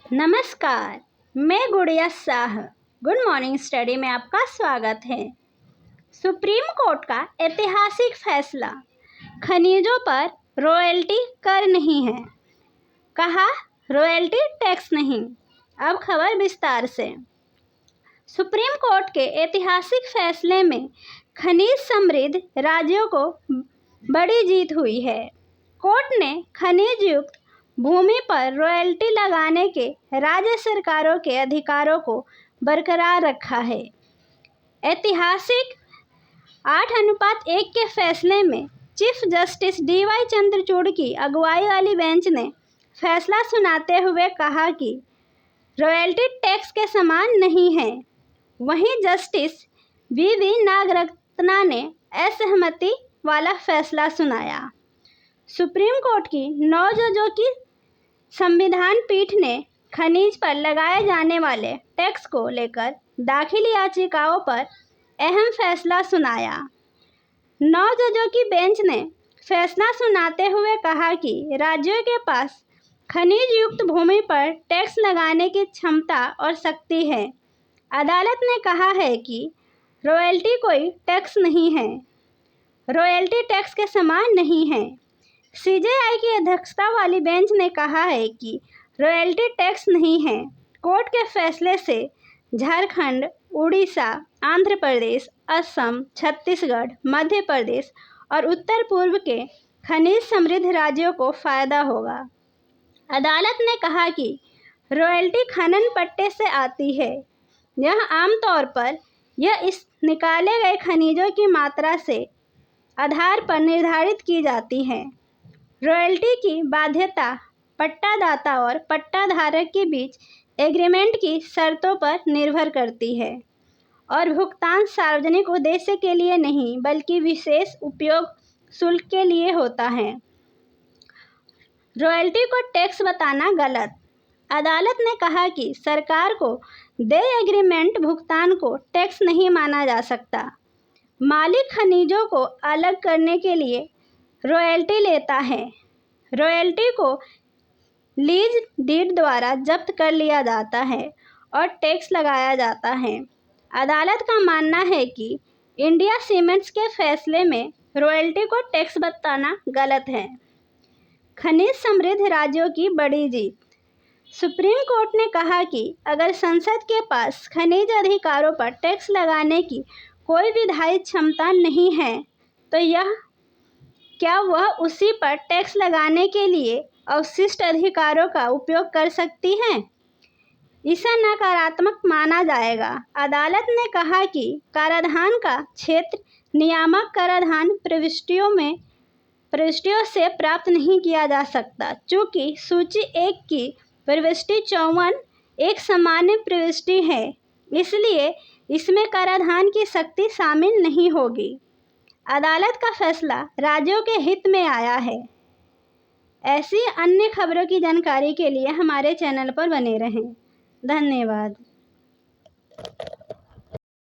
नमस्कार, मैं गुड़िया शाह। गुड मॉर्निंग स्टडी में आपका स्वागत है। सुप्रीम कोर्ट का ऐतिहासिक फैसला, खनिजों पर रॉयल्टी कर नहीं है। कहा रॉयल्टी टैक्स नहीं। अब खबर विस्तार से। सुप्रीम कोर्ट के ऐतिहासिक फैसले में खनिज समृद्ध राज्यों को बड़ी जीत हुई है। कोर्ट ने खनिज युक्त भूमि पर रॉयल्टी लगाने के राज्य सरकारों के अधिकारों को बरकरार रखा है। ऐतिहासिक 8:1 के फैसले में चीफ जस्टिस DY चंद्रचूड़ की अगुवाई वाली बेंच ने फैसला सुनाते हुए कहा कि रॉयल्टी टैक्स के समान नहीं है। वहीं जस्टिस BV नागरत्ना ने असहमति वाला फैसला सुनाया। सुप्रीम कोर्ट की 9 जजों की संविधान पीठ ने खनिज पर लगाए जाने वाले टैक्स को लेकर दाखिल याचिकाओं पर अहम फैसला सुनाया। 9 जजों की बेंच ने फैसला सुनाते हुए कहा कि राज्यों के पास खनिज युक्त भूमि पर टैक्स लगाने की क्षमता और शक्ति है। अदालत ने कहा है कि रॉयल्टी कोई टैक्स नहीं है, रॉयल्टी टैक्स के समान नहीं है। CJI की अध्यक्षता वाली बेंच ने कहा है कि रॉयल्टी टैक्स नहीं है। कोर्ट के फैसले से झारखंड, उड़ीसा, आंध्र प्रदेश, असम, छत्तीसगढ़, मध्य प्रदेश और उत्तर पूर्व के खनिज समृद्ध राज्यों को फायदा होगा। अदालत ने कहा कि रॉयल्टी खनन पट्टे से आती है। यह आमतौर पर इस निकाले गए खनिजों की मात्रा से आधार पर निर्धारित की जाती है। रॉयल्टी की बाध्यता पट्टादाता और पट्टाधारक के बीच एग्रीमेंट की शर्तों पर निर्भर करती है और भुगतान सार्वजनिक उद्देश्य के लिए नहीं बल्कि विशेष उपयोग शुल्क के लिए होता है। रॉयल्टी को टैक्स बताना गलत। अदालत ने कहा कि सरकार को देय एग्रीमेंट भुगतान को टैक्स नहीं माना जा सकता। मालिक खनिजों को अलग करने के लिए रॉयल्टी लेता है। रॉयल्टी को लीज डीड द्वारा जब्त कर लिया जाता है और टैक्स लगाया जाता है। अदालत का मानना है कि इंडिया सीमेंट्स के फैसले में रॉयल्टी को टैक्स बताना गलत है। खनिज समृद्ध राज्यों की बड़ी जीत। सुप्रीम कोर्ट ने कहा कि अगर संसद के पास खनिज अधिकारों पर टैक्स लगाने की कोई विधायी क्षमता नहीं है तो क्या वह उसी पर टैक्स लगाने के लिए अवशिष्ट अधिकारों का उपयोग कर सकती है? इसे नकारात्मक माना जाएगा। अदालत ने कहा कि कराधान का क्षेत्र नियामक कराधान प्रविष्टियों से प्राप्त नहीं किया जा सकता, चूँकि सूची 1 की प्रविष्टि 54 एक सामान्य प्रविष्टि है, इसलिए इसमें कराधान की शक्ति शामिल नहीं होगी। अदालत का फैसला राज्यों के हित में आया है। ऐसी अन्य खबरों की जानकारी के लिए हमारे चैनल पर बने रहें। धन्यवाद।